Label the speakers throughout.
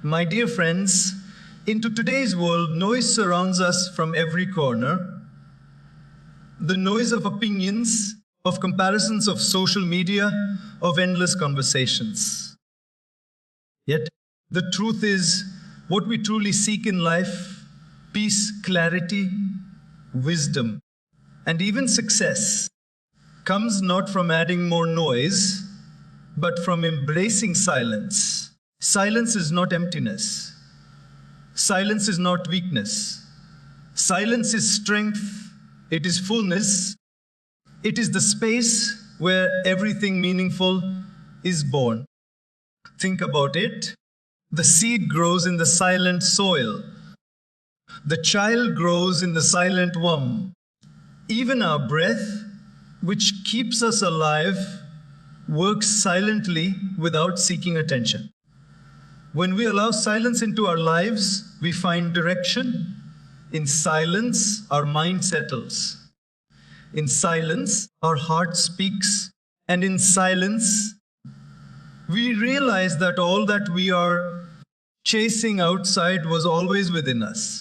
Speaker 1: My dear friends, into today's world, noise surrounds us from every corner. The noise of opinions, of comparisons, of social media, of endless conversations. Yet, the truth is, what we truly seek in life, peace, clarity, wisdom, and even success, comes not from adding more noise, but from embracing silence. Silence is not emptiness. Silence is not weakness. Silence is strength. It is fullness. It is the space where everything meaningful is born. Think about it. The seed grows in the silent soil. The child grows in the silent womb. Even our breath, which keeps us alive, works silently without seeking attention. When we allow silence into our lives, we find direction. In silence, our mind settles. In silence, our heart speaks. And in silence, we realize that all that we are chasing outside was always within us.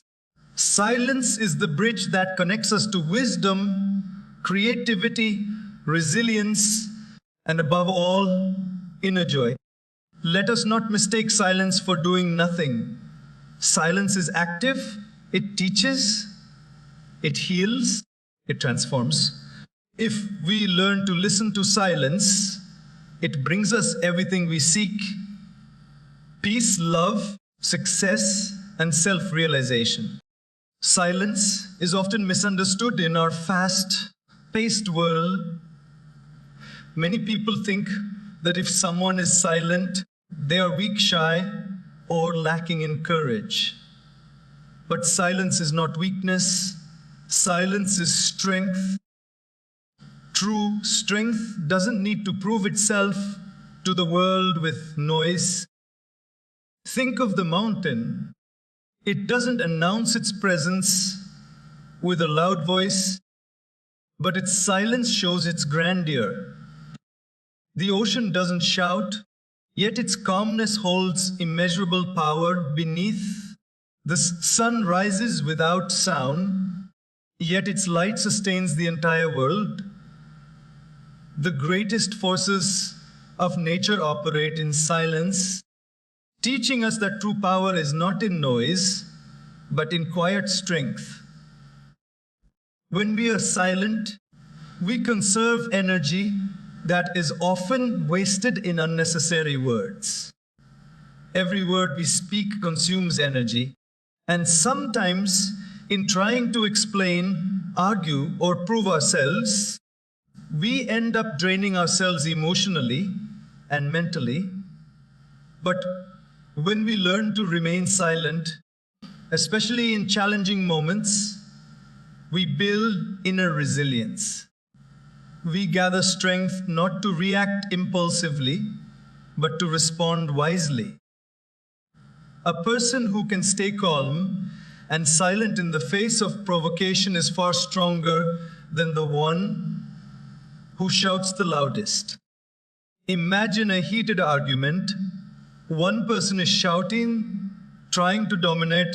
Speaker 1: Silence is the bridge that connects us to wisdom, creativity, resilience, and above all, inner joy. Let us not mistake silence for doing nothing. Silence is active, it teaches, it heals, it transforms. If we learn to listen to silence, it brings us everything we seek: peace, love, success, and self-realization. Silence is often misunderstood in our fast-paced world. Many people think that if someone is silent, they are weak, shy, or lacking in courage. But silence is not weakness. Silence is strength. True strength doesn't need to prove itself to the world with noise. Think of the mountain. It doesn't announce its presence with a loud voice, but its silence shows its grandeur. The ocean doesn't shout, yet its calmness holds immeasurable power beneath. The sun rises without sound, yet its light sustains the entire world. The greatest forces of nature operate in silence, teaching us that true power is not in noise, but in quiet strength. When we are silent, we conserve energy that is often wasted in unnecessary words. Every word we speak consumes energy, and sometimes in trying to explain, argue, or prove ourselves, we end up draining ourselves emotionally and mentally. But when we learn to remain silent, especially in challenging moments, we build inner resilience. We gather strength not to react impulsively, but to respond wisely. A person who can stay calm and silent in the face of provocation is far stronger than the one who shouts the loudest. Imagine a heated argument. One person is shouting, trying to dominate,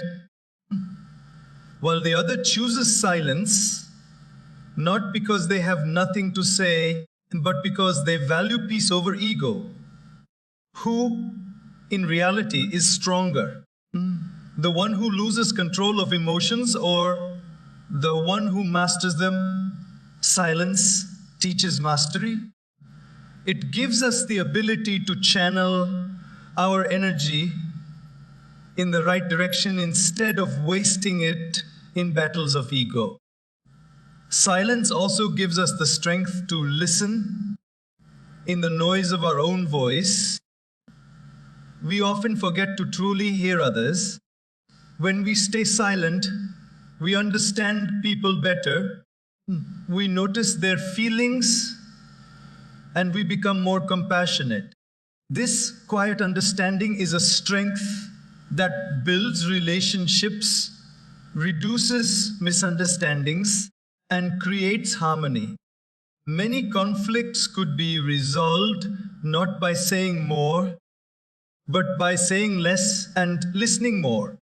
Speaker 1: while the other chooses silence, not because they have nothing to say, but because they value peace over ego. Who, in reality, is stronger? The one who loses control of emotions or the one who masters them? Silence teaches mastery. It gives us the ability to channel our energy in the right direction instead of wasting it in battles of ego. Silence also gives us the strength to listen in the noise of our own voice. We often forget to truly hear others. When we stay silent, we understand people better. We notice their feelings, and we become more compassionate. This quiet understanding is a strength that builds relationships, reduces misunderstandings, and creates harmony. Many conflicts could be resolved not by saying more, but by saying less and listening more.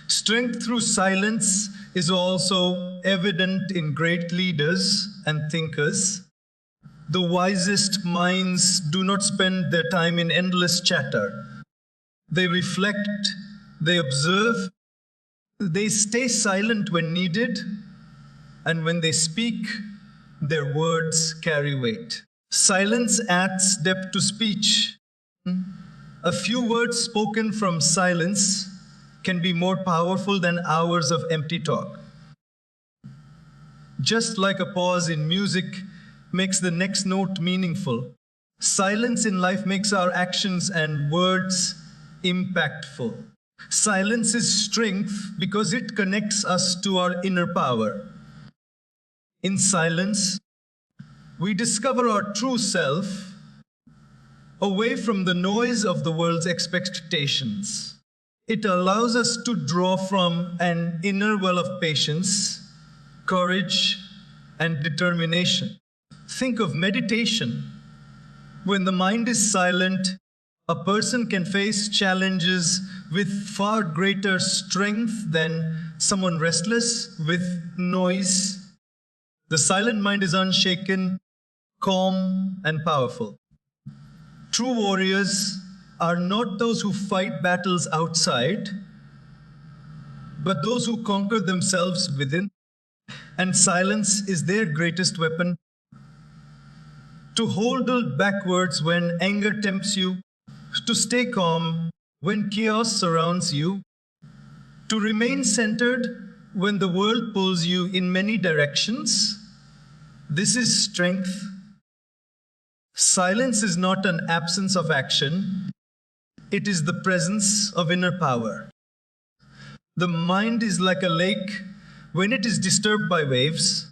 Speaker 1: Strength through silence is also evident in great leaders and thinkers. The wisest minds do not spend their time in endless chatter. They reflect, they observe, they stay silent when needed, and when they speak, their words carry weight. Silence adds depth to speech. A few words spoken from silence can be more powerful than hours of empty talk. Just like a pause in music makes the next note meaningful, silence in life makes our actions and words impactful. Silence is strength because it connects us to our inner power. In silence, we discover our true self away from the noise of the world's expectations. It allows us to draw from an inner well of patience, courage, and determination. Think of meditation. When the mind is silent, a person can face challenges with far greater strength than someone restless with noise. The silent mind is unshaken, calm, and powerful. True warriors are not those who fight battles outside, but those who conquer themselves within. And silence is their greatest weapon. To hold backwards when anger tempts you, to stay calm when chaos surrounds you, to remain centered when the world pulls you in many directions. This is strength. Silence is not an absence of action. It is the presence of inner power. The mind is like a lake. When it is disturbed by waves,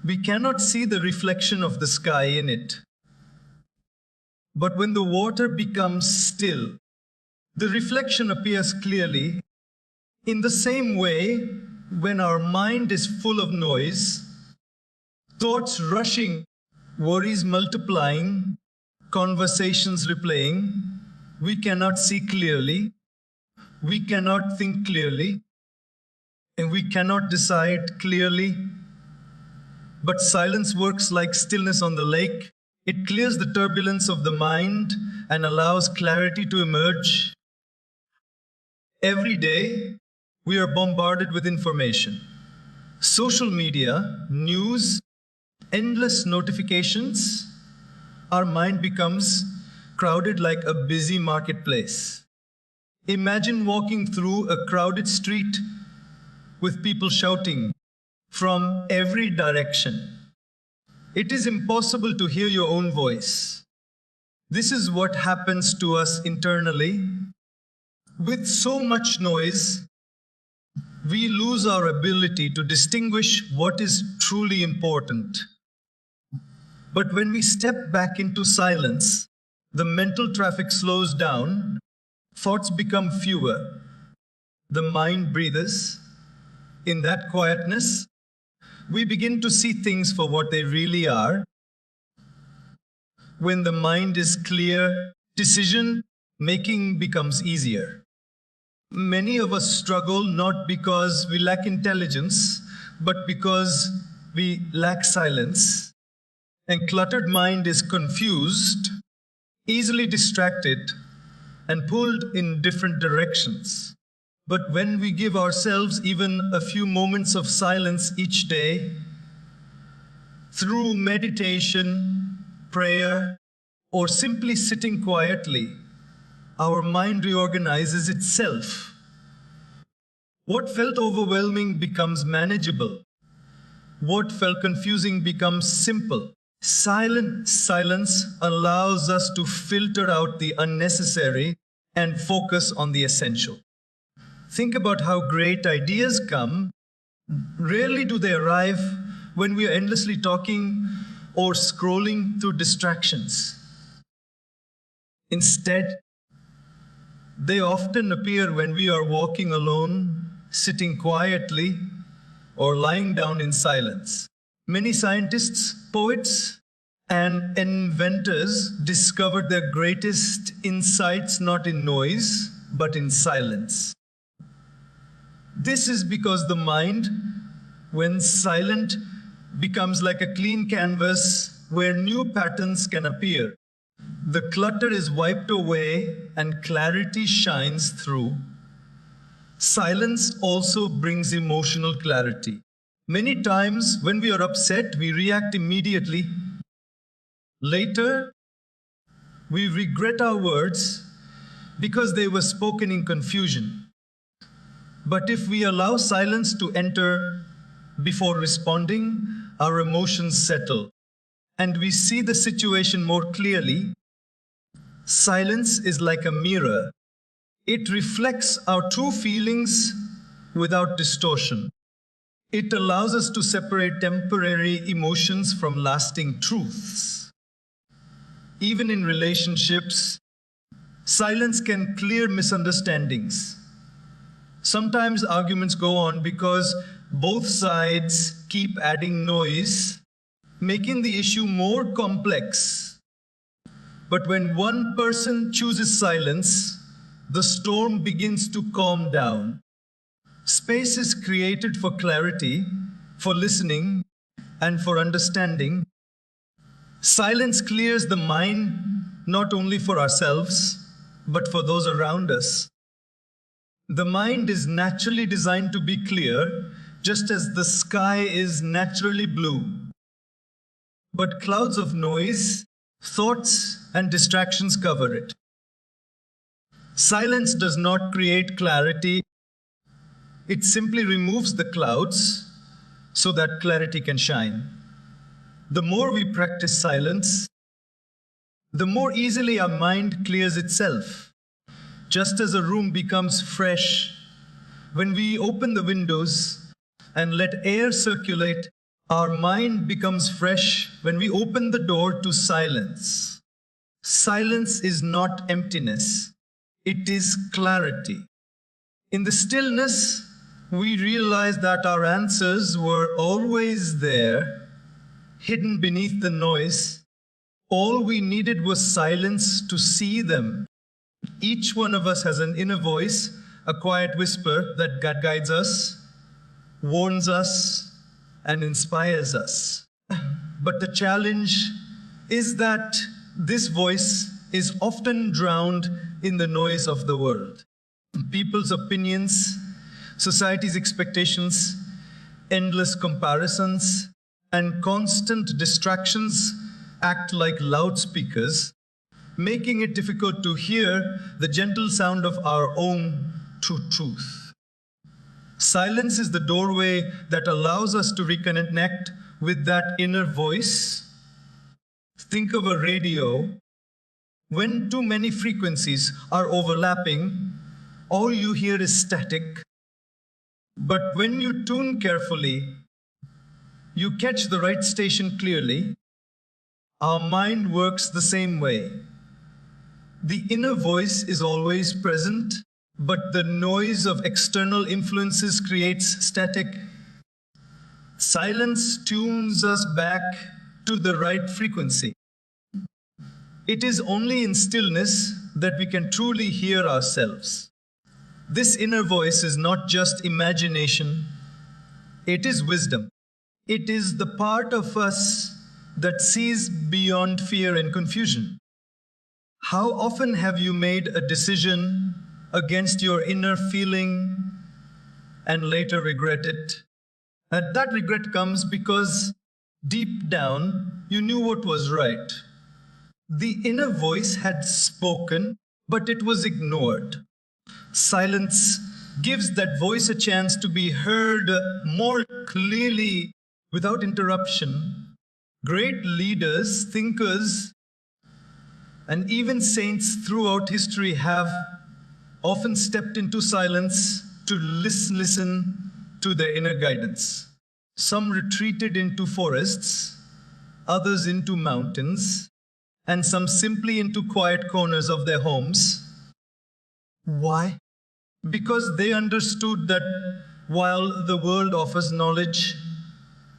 Speaker 1: we cannot see the reflection of the sky in it. But when the water becomes still, the reflection appears clearly. In the same way, when our mind is full of noise, thoughts rushing, worries multiplying, conversations replaying, we cannot see clearly, we cannot think clearly, and we cannot decide clearly. But silence works like stillness on the lake. It clears the turbulence of the mind and allows clarity to emerge. Every day, we are bombarded with information. Social media, news, endless notifications. Our mind becomes crowded like a busy marketplace. Imagine walking through a crowded street with people shouting from every direction. It is impossible to hear your own voice. This is what happens to us internally. With so much noise, we lose our ability to distinguish what is truly important. But when we step back into silence, the mental traffic slows down, thoughts become fewer, the mind breathes. In that quietness, we begin to see things for what they really are. When the mind is clear, decision-making becomes easier. Many of us struggle not because we lack intelligence, but because we lack silence. And cluttered mind is confused, easily distracted, and pulled in different directions. But when we give ourselves even a few moments of silence each day, through meditation, prayer, or simply sitting quietly, our mind reorganizes itself. What felt overwhelming becomes manageable. What felt confusing becomes simple. Silence allows us to filter out the unnecessary and focus on the essential. Think about how great ideas come. Rarely do they arrive when we are endlessly talking or scrolling through distractions. Instead, they often appear when we are walking alone, sitting quietly, or lying down in silence. Many scientists, poets, And inventors discovered their greatest insights not in noise, but in silence. This is because the mind, when silent, becomes like a clean canvas where new patterns can appear. The clutter is wiped away and clarity shines through. Silence also brings emotional clarity. Many times when we are upset, we react immediately. Later, we regret our words because they were spoken in confusion. But if we allow silence to enter before responding, our emotions settle and we see the situation more clearly. Silence is like a mirror. It reflects our true feelings without distortion. It allows us to separate temporary emotions from lasting truths. Even in relationships, silence can clear misunderstandings. Sometimes arguments go on because both sides keep adding noise, making the issue more complex. But when one person chooses silence, the storm begins to calm down. Space is created for clarity, for listening, and for understanding. Silence clears the mind not only for ourselves, but for those around us. The mind is naturally designed to be clear, just as the sky is naturally blue. But clouds of noise, thoughts, and distractions cover it. Silence does not create clarity. It simply removes the clouds so that clarity can shine. The more we practice silence, the more easily our mind clears itself. Just as a room becomes fresh when we open the windows and let air circulate, our mind becomes fresh when we open the door to silence. Silence is not emptiness, it is clarity. In the stillness, we realize that our answers were always there, hidden beneath the noise. All we needed was silence to see them. Each one of us has an inner voice, a quiet whisper that guides us, warns us, and inspires us. But the challenge is that this voice is often drowned in the noise of the world. People's opinions, society's expectations, endless comparisons, and constant distractions act like loudspeakers, making it difficult to hear the gentle sound of our own true truth. Silence is the doorway that allows us to reconnect with that inner voice. Think of a radio. When too many frequencies are overlapping, all you hear is static. But when you tune carefully, you catch the right station clearly. Our mind works the same way. The inner voice is always present, but the noise of external influences creates static. Silence tunes us back to the right frequency. It is only in stillness that we can truly hear ourselves. This inner voice is not just imagination, it is wisdom. It is the part of us that sees beyond fear and confusion. How often have you made a decision against your inner feeling and later regret it? And that regret comes because deep down you knew what was right. The inner voice had spoken, but it was ignored. Silence gives that voice a chance to be heard more clearly without interruption. Great leaders, thinkers, and even saints throughout history have often stepped into silence to listen to their inner guidance. Some retreated into forests, others into mountains, and some simply into quiet corners of their homes. Why? Because they understood that while the world offers knowledge,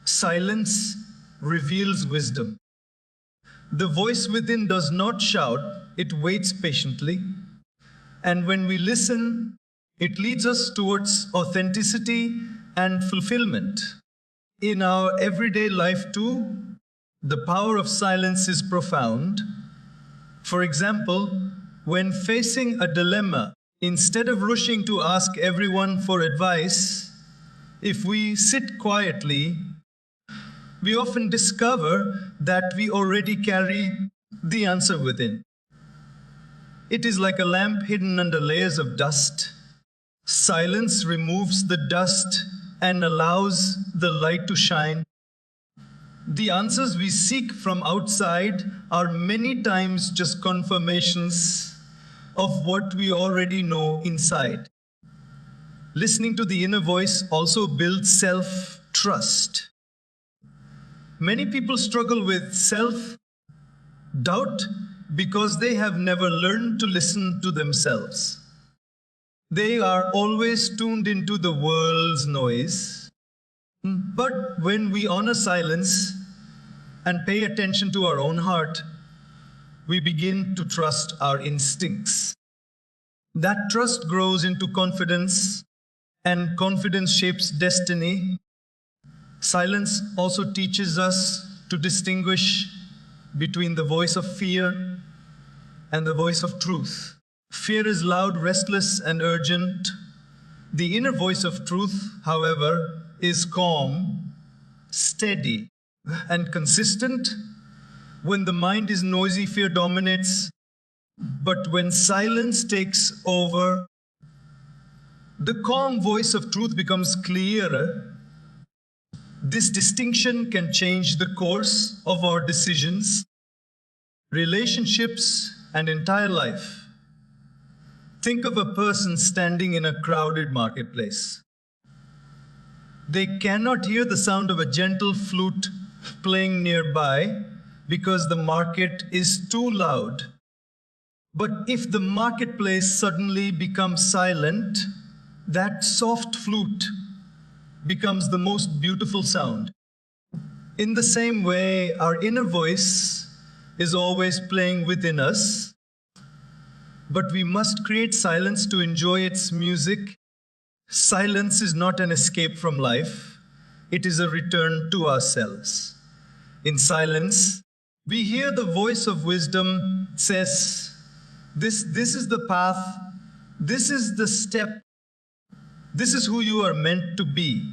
Speaker 1: silence reveals wisdom. The voice within does not shout, it waits patiently. And when we listen, it leads us towards authenticity and fulfillment. In our everyday life too, the power of silence is profound. For example, when facing a dilemma, instead of rushing to ask everyone for advice, if we sit quietly, we often discover that we already carry the answer within. It is like a lamp hidden under layers of dust. Silence removes the dust and allows the light to shine. The answers we seek from outside are many times just confirmations of what we already know inside. Listening to the inner voice also builds self-trust. Many people struggle with self-doubt because they have never learned to listen to themselves. They are always tuned into the world's noise. But when we honor silence and pay attention to our own heart, we begin to trust our instincts. That trust grows into confidence, and confidence shapes destiny. Silence also teaches us to distinguish between the voice of fear and the voice of truth. Fear is loud, restless, and urgent. The inner voice of truth, however, is calm, steady, and consistent. When the mind is noisy, fear dominates. But when silence takes over, the calm voice of truth becomes clearer. This distinction can change the course of our decisions, relationships, and entire life. Think of a person standing in a crowded marketplace. They cannot hear the sound of a gentle flute playing nearby because the market is too loud. But if the marketplace suddenly becomes silent, that soft flute becomes the most beautiful sound. In the same way, our inner voice is always playing within us, but we must create silence to enjoy its music. Silence is not an escape from life. It is a return to ourselves. In silence, we hear the voice of wisdom says, this is the path, this is the step, this is who you are meant to be.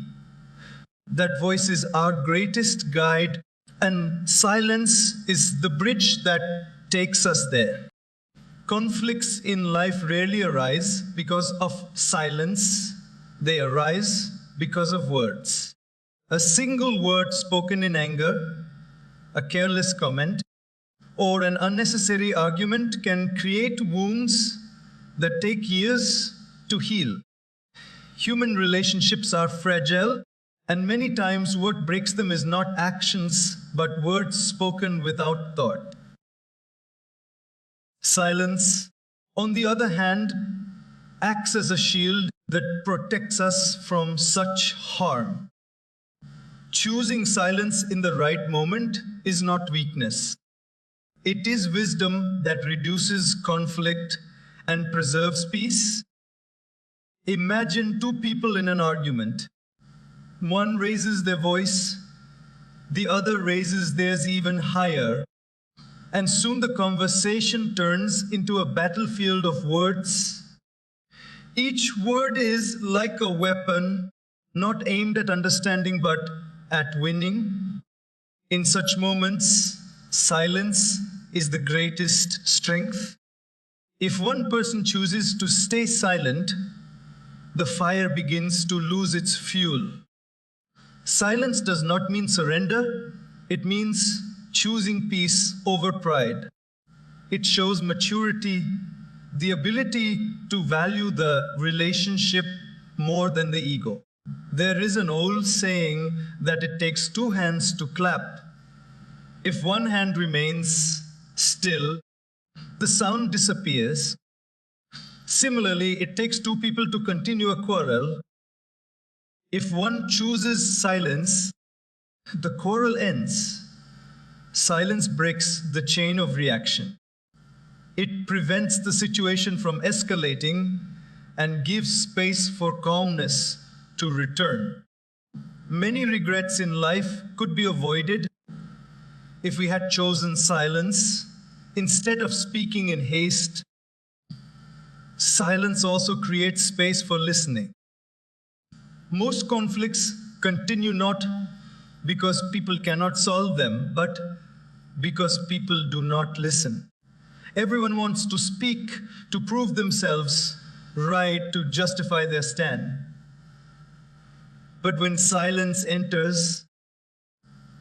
Speaker 1: That voice is our greatest guide, and silence is the bridge that takes us there. Conflicts in life rarely arise because of silence. They arise because of words. A single word spoken in anger, a careless comment, or an unnecessary argument can create wounds that take years to heal. Human relationships are fragile, and many times what breaks them is not actions, but words spoken without thought. Silence, on the other hand, acts as a shield that protects us from such harm. Choosing silence in the right moment is not weakness. It is wisdom that reduces conflict and preserves peace. Imagine two people in an argument. One raises their voice, the other raises theirs even higher, and soon the conversation turns into a battlefield of words. Each word is like a weapon, not aimed at understanding but at winning. In such moments, silence is the greatest strength. If one person chooses to stay silent, the fire begins to lose its fuel. Silence does not mean surrender. It means choosing peace over pride. It shows maturity, the ability to value the relationship more than the ego. There is an old saying that it takes two hands to clap. If one hand remains still, the sound disappears. Similarly, it takes two people to continue a quarrel. If one chooses silence, the quarrel ends. Silence breaks the chain of reaction. It prevents the situation from escalating and gives space for calmness to return. Many regrets in life could be avoided if we had chosen silence instead of speaking in haste. Silence also creates space for listening. Most conflicts continue not because people cannot solve them, but because people do not listen. Everyone wants to speak, to prove themselves right, to justify their stand. But when silence enters,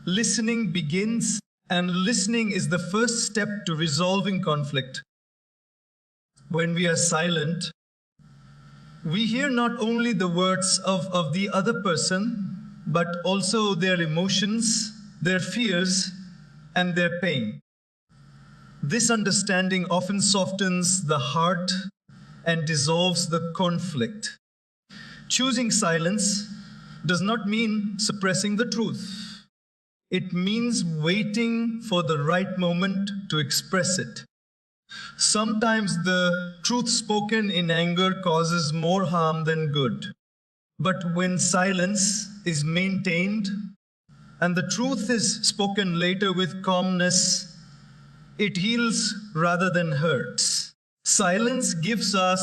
Speaker 1: listening begins, and listening is the first step to resolving conflict. When we are silent, we hear not only the words of the other person, but also their emotions, their fears, and their pain. This understanding often softens the heart and dissolves the conflict. Choosing silence does not mean suppressing the truth. It means waiting for the right moment to express it. Sometimes the truth spoken in anger causes more harm than good. But when silence is maintained and the truth is spoken later with calmness, it heals rather than hurts. Silence gives us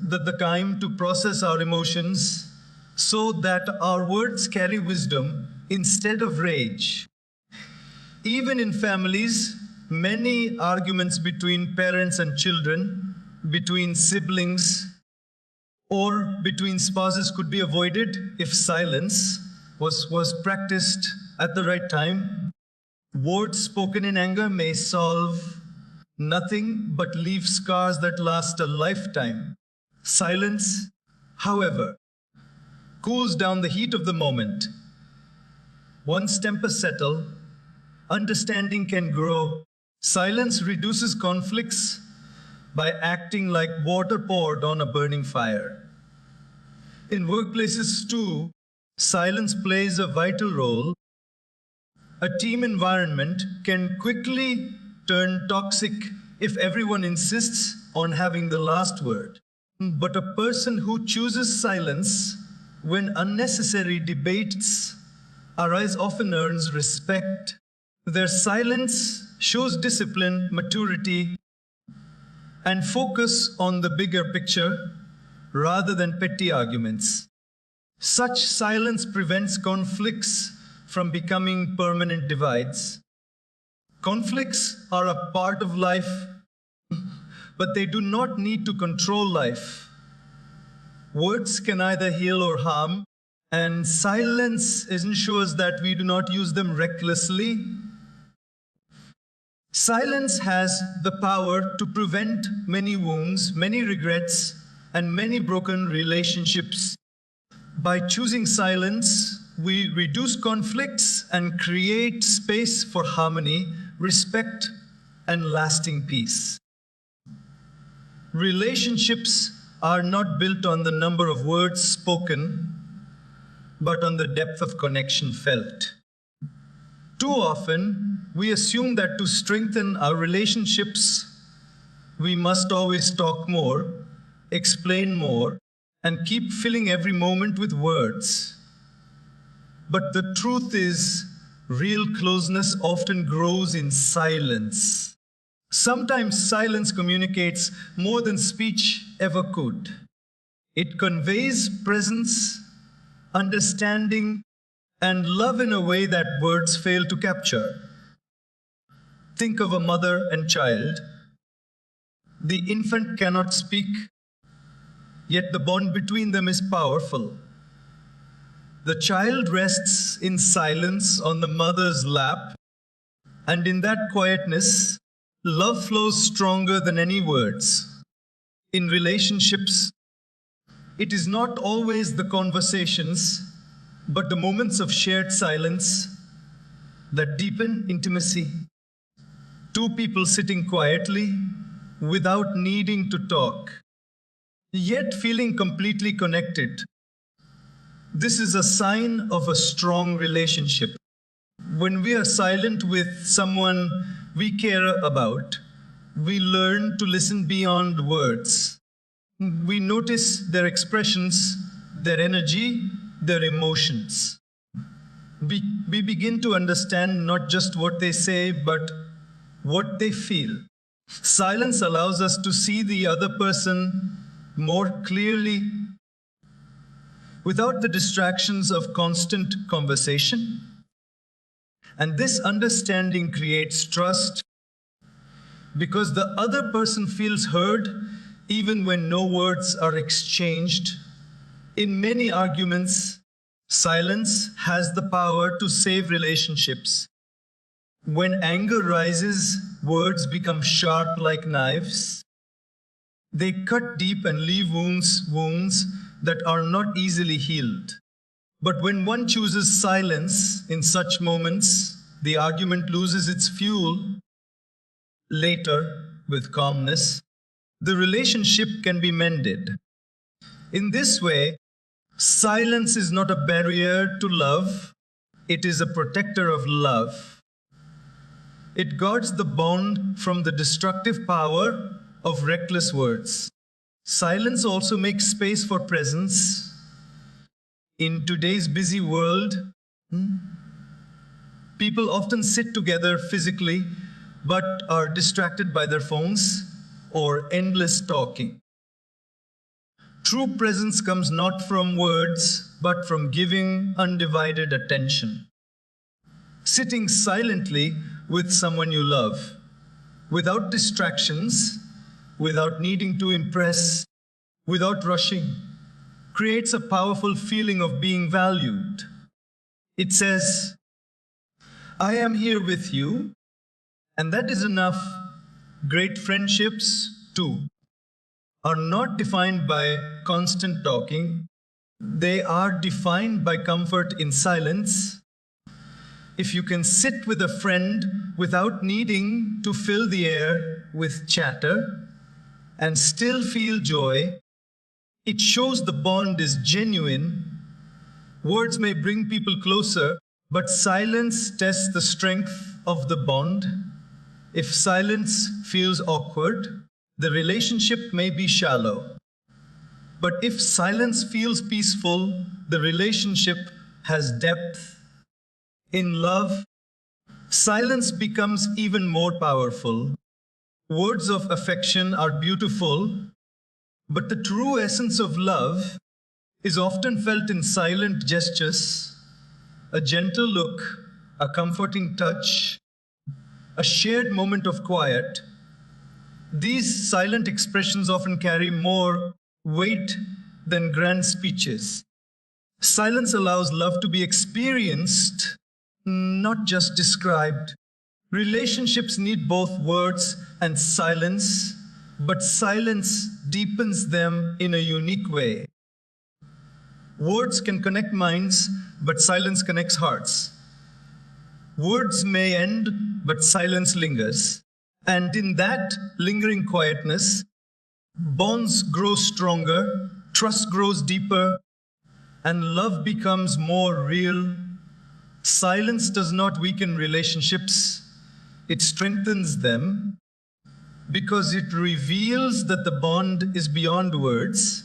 Speaker 1: the time to process our emotions so that our words carry wisdom instead of rage. Even in families, many arguments between parents and children, between siblings, or between spouses could be avoided if silence was practiced at the right time. Words spoken in anger may solve nothing but leave scars that last a lifetime. Silence, however, cools down the heat of the moment. Once tempers settle, understanding can grow. Silence reduces conflicts by acting like water poured on a burning fire. In workplaces too, silence plays a vital role. A team environment can quickly turn toxic if everyone insists on having the last word. But a person who chooses silence when unnecessary debates arise often earns respect. Their silence shows discipline, maturity, and focus on the bigger picture rather than petty arguments. Such silence prevents conflicts from becoming permanent divides. Conflicts are a part of life, but they do not need to control life. Words can either heal or harm, and silence ensures that we do not use them recklessly. Silence has the power to prevent many wounds, many regrets, and many broken relationships. By choosing silence, we reduce conflicts and create space for harmony, respect, and lasting peace. Relationships are not built on the number of words spoken, but on the depth of connection felt. Too often, we assume that to strengthen our relationships, we must always talk more, explain more, and keep filling every moment with words. But the truth is, real closeness often grows in silence. Sometimes silence communicates more than speech ever could. It conveys presence, understanding, and love in a way that words fail to capture. Think of a mother and child. The infant cannot speak, yet the bond between them is powerful. The child rests in silence on the mother's lap, and in that quietness, love flows stronger than any words. In relationships, it is not always the conversations, but the moments of shared silence that deepen intimacy. Two people sitting quietly without needing to talk, yet feeling completely connected. This is a sign of a strong relationship. When we are silent with someone we care about, we learn to listen beyond words. We notice their expressions, their energy, their emotions. We begin to understand not just what they say, but what they feel. Silence allows us to see the other person more clearly without the distractions of constant conversation. And this understanding creates trust because the other person feels heard even when no words are exchanged. In many arguments, silence has the power to save relationships. When anger rises, words become sharp like knives. They cut deep and leave wounds that are not easily healed. But when one chooses silence in such moments, the argument loses its fuel. Later, with calmness, the relationship can be mended. In this way, silence is not a barrier to love, it is a protector of love. It guards the bond from the destructive power of reckless words. Silence also makes space for presence. In today's busy world, people often sit together physically, but are distracted by their phones or endless talking. True presence comes not from words, but from giving undivided attention. Sitting silently with someone you love, without distractions, without needing to impress, without rushing, creates a powerful feeling of being valued. It says, I am here with you, and that is enough. Great friendships, too, are not defined by constant talking. They are defined by comfort in silence. If you can sit with a friend without needing to fill the air with chatter and still feel joy, it shows the bond is genuine. Words may bring people closer, but silence tests the strength of the bond. If silence feels awkward, the relationship may be shallow. But if silence feels peaceful, the relationship has depth. In love, silence becomes even more powerful. Words of affection are beautiful, but the true essence of love is often felt in silent gestures, a gentle look, a comforting touch, a shared moment of quiet. These silent expressions often carry more weight than grand speeches. Silence allows love to be experienced, not just described. Relationships need both words and silence, but silence deepens them in a unique way. Words can connect minds, but silence connects hearts. Words may end, but silence lingers. And in that lingering quietness, bonds grow stronger, trust grows deeper, and love becomes more real. Silence does not weaken relationships, it strengthens them because it reveals that the bond is beyond words.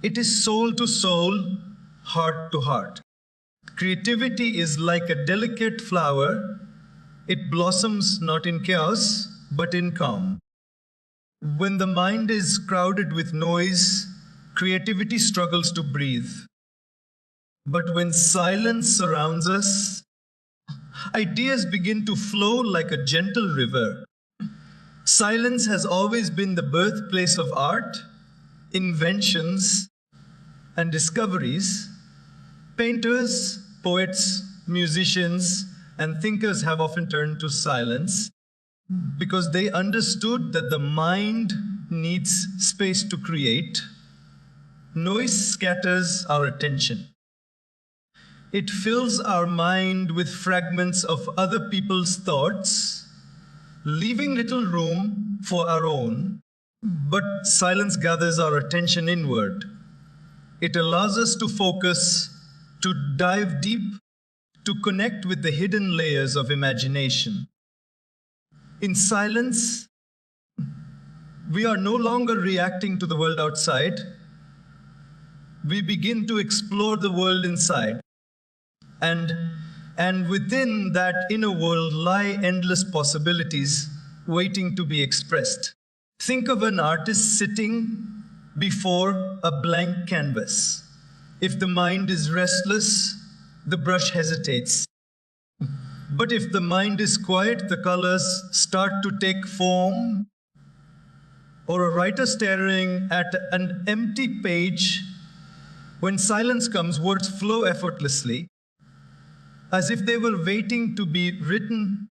Speaker 1: It is soul to soul, heart to heart. Creativity is like a delicate flower. It blossoms not in chaos, but in calm. When the mind is crowded with noise, creativity struggles to breathe. But when silence surrounds us, ideas begin to flow like a gentle river. Silence has always been the birthplace of art, inventions, and discoveries. Painters, poets, musicians, and thinkers have often turned to silence because they understood that the mind needs space to create. Noise scatters our attention. It fills our mind with fragments of other people's thoughts, leaving little room for our own. But silence gathers our attention inward. It allows us to focus, to dive deep, to connect with the hidden layers of imagination. In silence, we are no longer reacting to the world outside. We begin to explore the world inside. And within that inner world lie endless possibilities waiting to be expressed. Think of an artist sitting before a blank canvas. If the mind is restless, the brush hesitates. But if the mind is quiet, the colors start to take form. Or a writer staring at an empty page, when silence comes, words flow effortlessly, as if they were waiting to be written.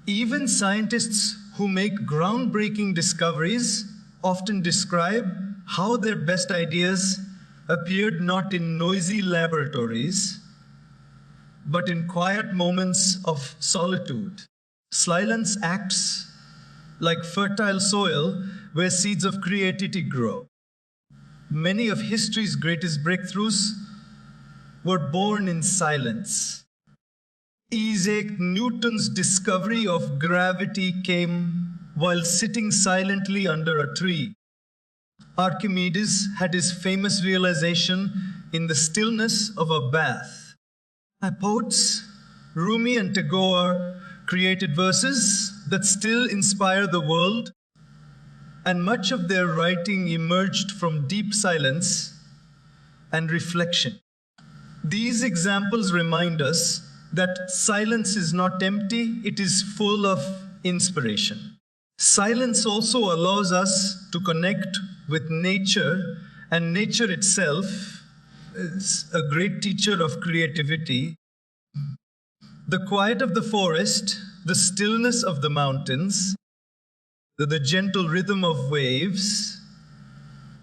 Speaker 1: Even scientists who make groundbreaking discoveries often describe how their best ideas appeared not in noisy laboratories, but in quiet moments of solitude. Silence acts like fertile soil where seeds of creativity grow. Many of history's greatest breakthroughs were born in silence. Isaac Newton's discovery of gravity came while sitting silently under a tree. Archimedes had his famous realization in the stillness of a bath. Poets, Rumi and Tagore, created verses that still inspire the world, and much of their writing emerged from deep silence and reflection. These examples remind us that silence is not empty, it is full of inspiration. Silence also allows us to connect with nature, and nature itself is a great teacher of creativity. The quiet of the forest, the stillness of the mountains, the gentle rhythm of waves,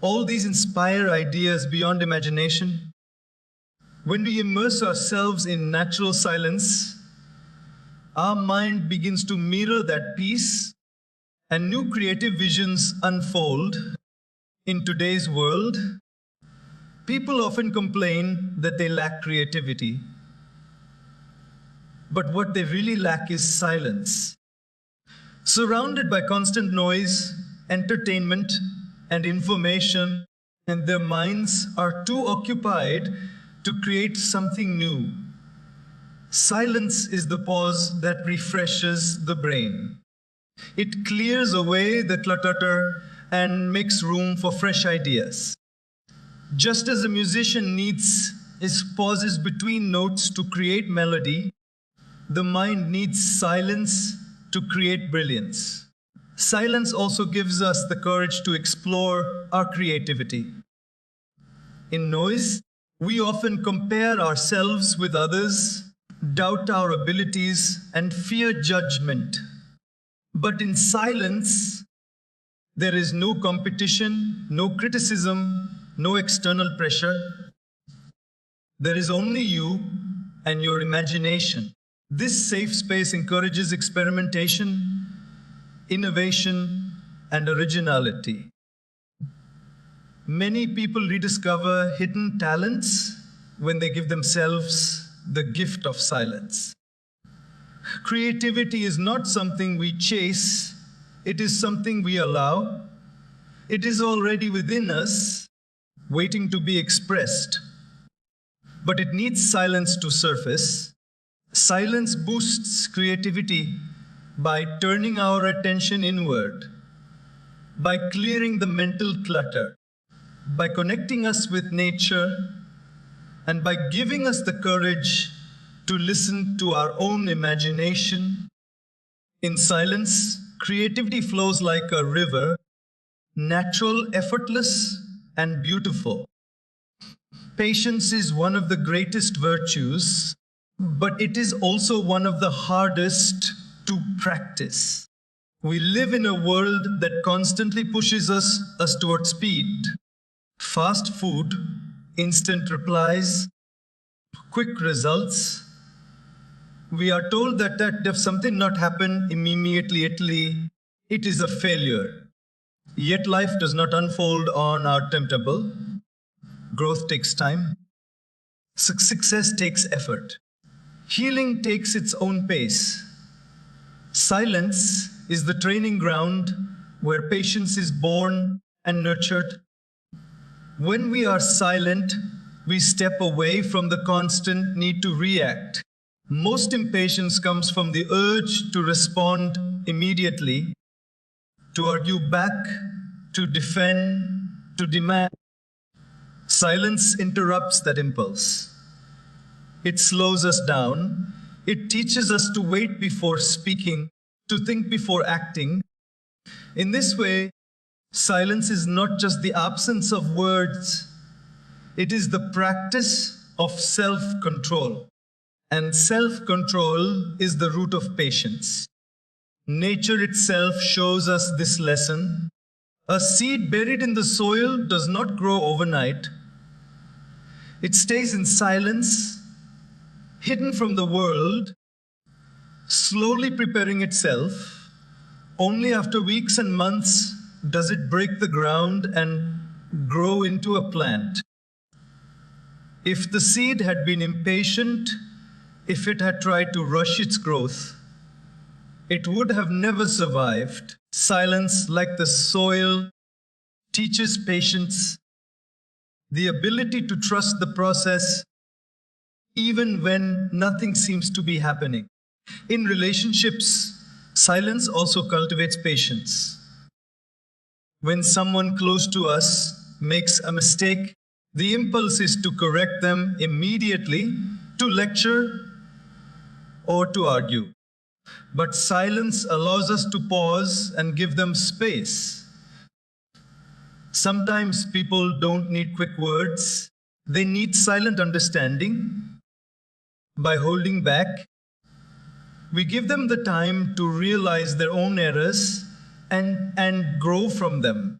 Speaker 1: all these inspire ideas beyond imagination. When we immerse ourselves in natural silence, our mind begins to mirror that peace, and new creative visions unfold. In today's world, people often complain that they lack creativity. But what they really lack is silence. Surrounded by constant noise, entertainment, and information, and their minds are too occupied to create something new. Silence is the pause that refreshes the brain. It clears away the clutter and makes room for fresh ideas. Just as a musician needs his pauses between notes to create melody, the mind needs silence to create brilliance. Silence also gives us the courage to explore our creativity. In noise, we often compare ourselves with others, doubt our abilities, and fear judgment. But in silence, there is no competition, no criticism, no external pressure. There is only you and your imagination. This safe space encourages experimentation, innovation, and originality. Many people rediscover hidden talents when they give themselves the gift of silence. Creativity is not something we chase, it is something we allow. It is already within us, waiting to be expressed. But it needs silence to surface. Silence boosts creativity by turning our attention inward, by clearing the mental clutter, by connecting us with nature, and by giving us the courage to listen to our own imagination. In silence, creativity flows like a river, natural, effortless, and beautiful. Patience is one of the greatest virtues, but it is also one of the hardest to practice. We live in a world that constantly pushes us toward speed. Fast food, instant replies, quick results. We are told that if something not happen immediately, it is a failure. Yet life does not unfold on our timetable. Growth takes time. Success takes effort. Healing takes its own pace. Silence is the training ground where patience is born and nurtured. When we are silent, we step away from the constant need to react. Most impatience comes from the urge to respond immediately, to argue back, to defend, to demand. Silence interrupts that impulse. It slows us down. It teaches us to wait before speaking, to think before acting. In this way, silence is not just the absence of words, it is the practice of self-control. And self-control is the root of patience. Nature itself shows us this lesson. A seed buried in the soil does not grow overnight. It stays in silence, hidden from the world, slowly preparing itself. Only after weeks and months does it break the ground and grow into a plant. If the seed had been impatient, if it had tried to rush its growth, it would have never survived. Silence, like the soil, teaches patience, the ability to trust the process, even when nothing seems to be happening. In relationships, silence also cultivates patience. When someone close to us makes a mistake, the impulse is to correct them immediately, to lecture, or to argue. But silence allows us to pause and give them space. Sometimes people don't need quick words. They need silent understanding. By holding back, we give them the time to realize their own errors and grow from them.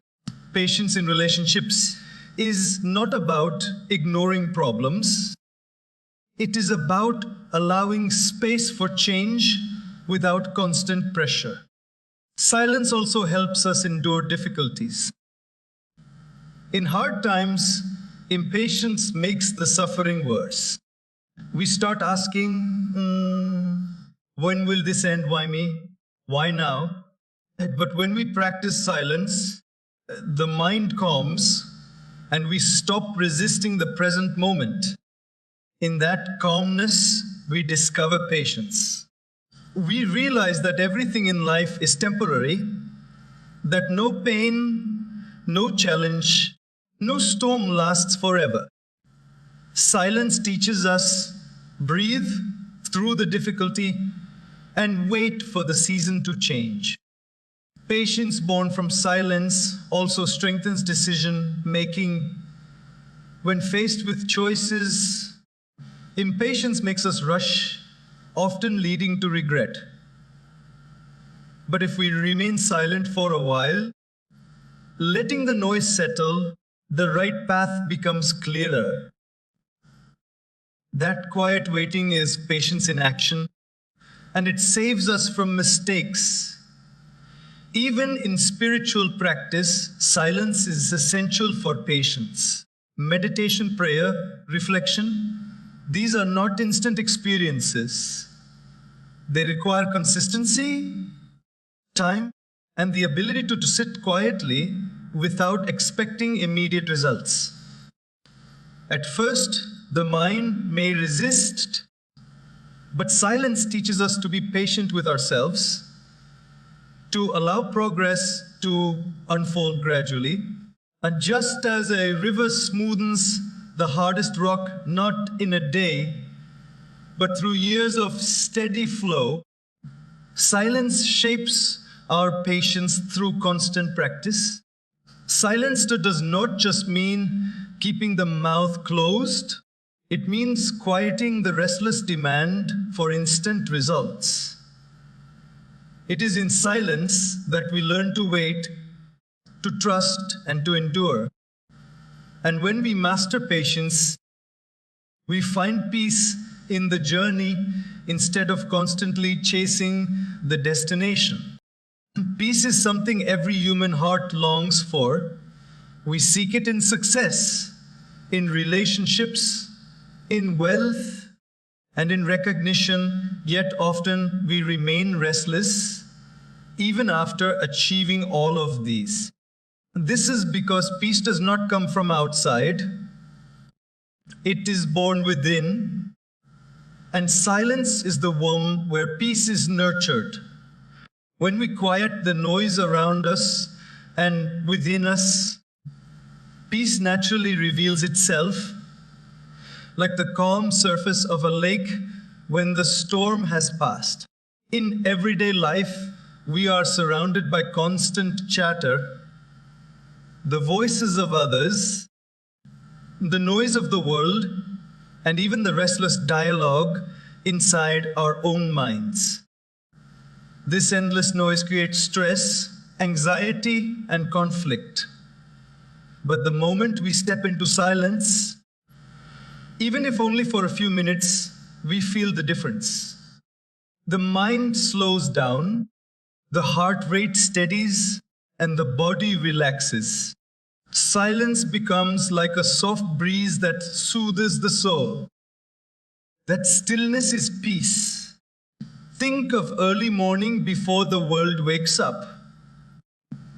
Speaker 1: Patience in relationships is not about ignoring problems. It is about allowing space for change without constant pressure. Silence also helps us endure difficulties. In hard times, impatience makes the suffering worse. We start asking, when will this end? Why me? Why now? But when we practice silence, the mind calms and we stop resisting the present moment. In that calmness, we discover patience. We realize that everything in life is temporary, that no pain, no challenge, no storm lasts forever. Silence teaches us breathe through the difficulty and wait for the season to change. Patience born from silence also strengthens decision making. When faced with choices, impatience makes us rush, often leading to regret. But if we remain silent for a while, letting the noise settle, the right path becomes clearer. That quiet waiting is patience in action, and it saves us from mistakes. Even in spiritual practice, silence is essential for patience. Meditation, prayer, reflection, these are not instant experiences. They require consistency, time, and the ability to sit quietly without expecting immediate results. At first, the mind may resist, but silence teaches us to be patient with ourselves, to allow progress to unfold gradually. And just as a river smoothens the hardest rock, not in a day, but through years of steady flow, silence shapes our patience through constant practice. Silence does not just mean keeping the mouth closed. It means quieting the restless demand for instant results. It is in silence that we learn to wait, to trust, and to endure. And when we master patience, we find peace in the journey instead of constantly chasing the destination. Peace is something every human heart longs for. We seek it in success, in relationships, in wealth, And in recognition, yet often we remain restless, even after achieving all of these. This is because peace does not come from outside. It is born within. And silence is the womb where peace is nurtured. When we quiet the noise around us and within us, peace naturally reveals itself, like the calm surface of a lake when the storm has passed. In everyday life, we are surrounded by constant chatter, the voices of others, the noise of the world, and even the restless dialogue inside our own minds. This endless noise creates stress, anxiety, and conflict. But the moment we step into silence, even if only for a few minutes, we feel the difference. The mind slows down, the heart rate steadies, and the body relaxes. Silence becomes like a soft breeze that soothes the soul. That stillness is peace. Think of early morning before the world wakes up.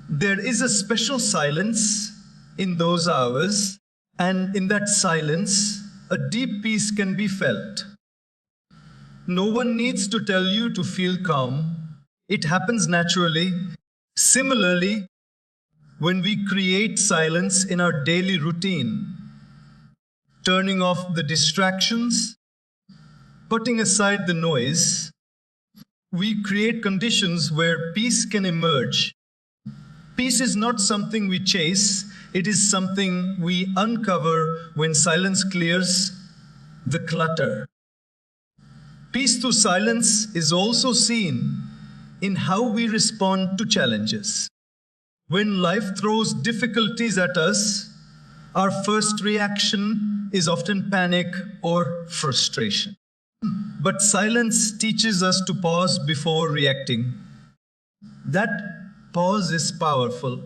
Speaker 1: There is a special silence in those hours, and in that silence, a deep peace can be felt. No one needs to tell you to feel calm. It happens naturally. Similarly, when we create silence in our daily routine, turning off the distractions, putting aside the noise, we create conditions where peace can emerge. Peace is not something we chase, it is something we uncover when silence clears the clutter. Peace through silence is also seen in how we respond to challenges. When life throws difficulties at us, our first reaction is often panic or frustration. But silence teaches us to pause before reacting. That pause is powerful.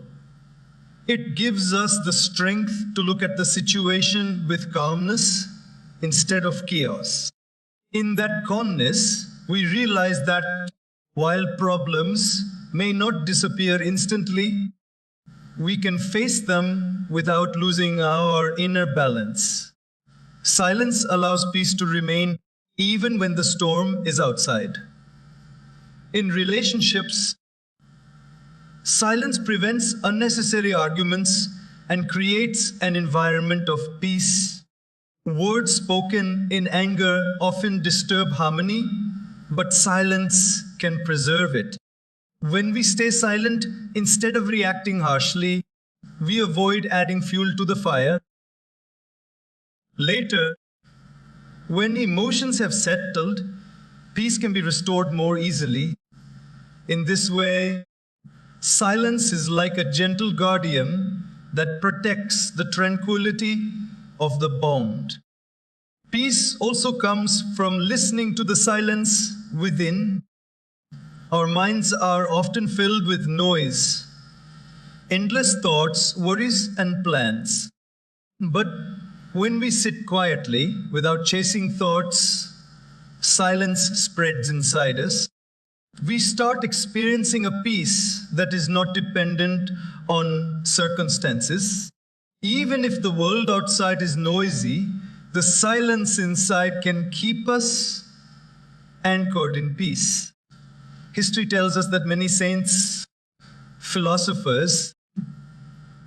Speaker 1: It gives us the strength to look at the situation with calmness instead of chaos. In that calmness, we realize that while problems may not disappear instantly, we can face them without losing our inner balance. Silence allows peace to remain even when the storm is outside. In relationships, silence prevents unnecessary arguments and creates an environment of peace. Words spoken in anger often disturb harmony, but silence can preserve it. When we stay silent, instead of reacting harshly, we avoid adding fuel to the fire. Later, when emotions have settled, peace can be restored more easily. In this way, silence is like a gentle guardian that protects the tranquility of the bond. Peace also comes from listening to the silence within. Our minds are often filled with noise, endless thoughts, worries, and plans. But when we sit quietly, without chasing thoughts, silence spreads inside us. We start experiencing a peace that is not dependent on circumstances. Even if the world outside is noisy, the silence inside can keep us anchored in peace. History tells us that many saints, philosophers,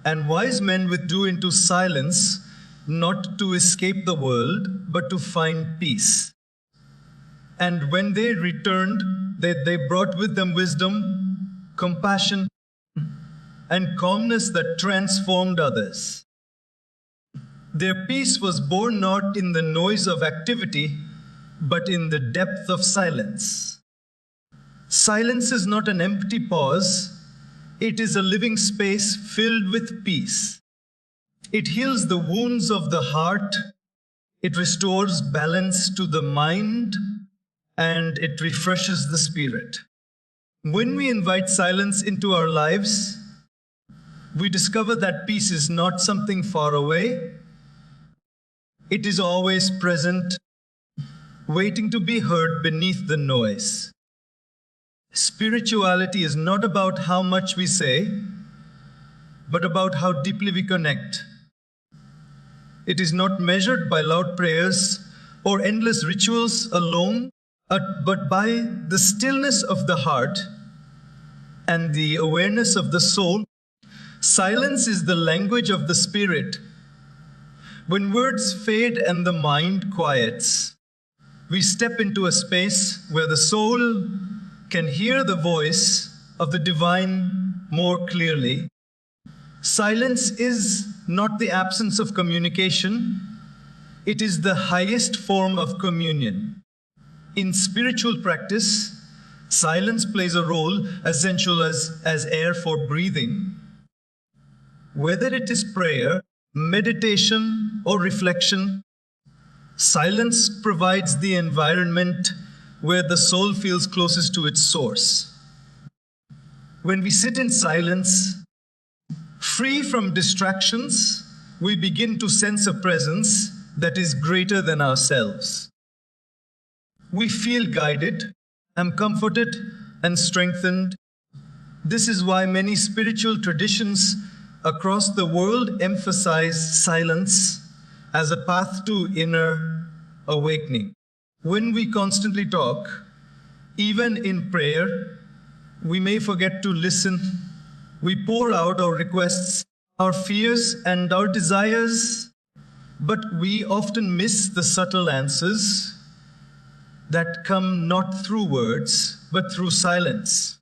Speaker 1: and wise men withdrew into silence not to escape the world, but to find peace. And when they returned, they brought with them wisdom, compassion, and calmness that transformed others. Their peace was born not in the noise of activity, but in the depth of silence. Silence is not an empty pause, it is a living space filled with peace. It heals the wounds of the heart, it restores balance to the mind, and it refreshes the spirit. When we invite silence into our lives, we discover that peace is not something far away. It is always present waiting to be heard beneath the noise. Spirituality is not about how much we say, but about how deeply we connect. It is not measured by loud prayers or endless rituals alone, but by the stillness of the heart and the awareness of the soul. Silence is the language of the spirit. When words fade and the mind quiets, we step into a space where the soul can hear the voice of the divine more clearly. Silence is not the absence of communication, it is the highest form of communion. In spiritual practice, silence plays a role essential as air for breathing. Whether it is prayer, meditation, or reflection, silence provides the environment where the soul feels closest to its source. When we sit in silence, free from distractions, we begin to sense a presence that is greater than ourselves. We feel guided, comforted, and strengthened. This is why many spiritual traditions across the world emphasize silence as a path to inner awakening. When we constantly talk, even in prayer, we may forget to listen. We pour out our requests, our fears, and our desires, but we often miss the subtle answers that come not through words, but through silence.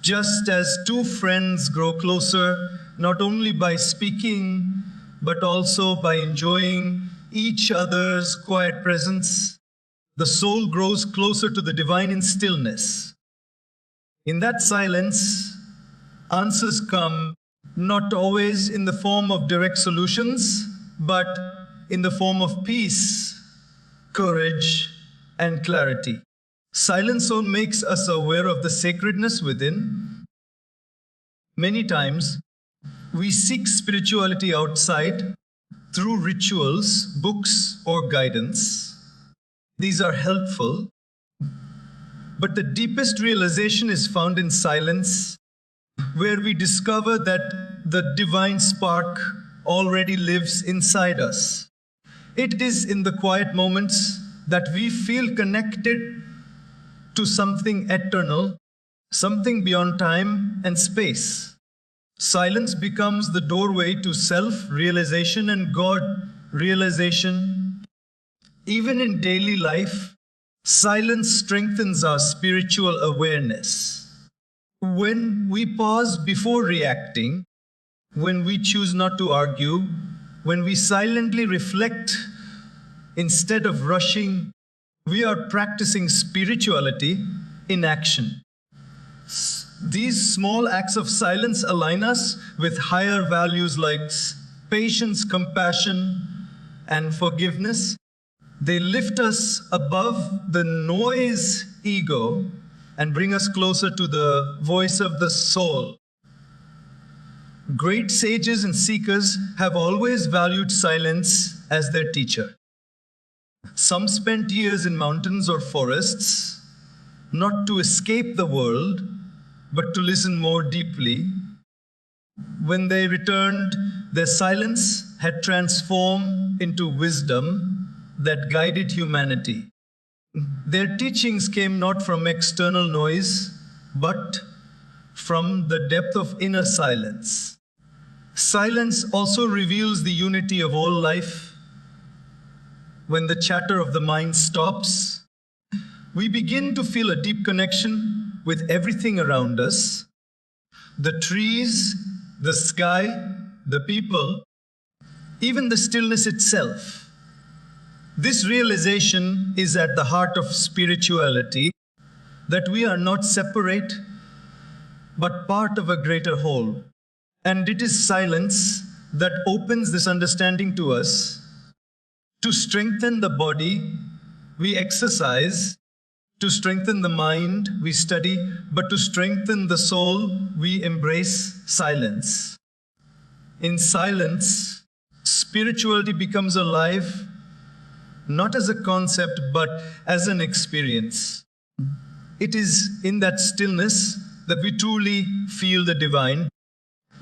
Speaker 1: Just as two friends grow closer, not only by speaking, but also by enjoying each other's quiet presence, the soul grows closer to the divine in stillness. In that silence, answers come not always in the form of direct solutions, but in the form of peace, courage, and clarity. Silence so makes us aware of the sacredness within. Many times, we seek spirituality outside through rituals, books, or guidance. These are helpful, but the deepest realization is found in silence, where we discover that the divine spark already lives inside us. It is in the quiet moments that we feel connected to something eternal, something beyond time and space. Silence becomes the doorway to self-realization and God-realization. Even in daily life, silence strengthens our spiritual awareness. When we pause before reacting, when we choose not to argue, when we silently reflect instead of rushing, we are practicing spirituality in action. These small acts of silence align us with higher values like patience, compassion, and forgiveness. They lift us above the noise ego and bring us closer to the voice of the soul. Great sages and seekers have always valued silence as their teacher. Some spent years in mountains or forests, not to escape the world, but to listen more deeply. When they returned, their silence had transformed into wisdom that guided humanity. Their teachings came not from external noise, but from the depth of inner silence. Silence also reveals the unity of all life. When the chatter of the mind stops, we begin to feel a deep connection with everything around us. The trees, the sky, the people, even the stillness itself. This realization is at the heart of spirituality, that we are not separate, but part of a greater whole. And it is silence that opens this understanding to us. To strengthen the body, we exercise. To strengthen the mind, we study. But to strengthen the soul, we embrace silence. In silence, spirituality becomes alive, not as a concept, but as an experience. It is in that stillness that we truly feel the divine,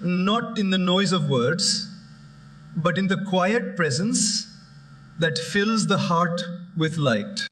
Speaker 1: not in the noise of words, but in the quiet presence that fills the heart with light.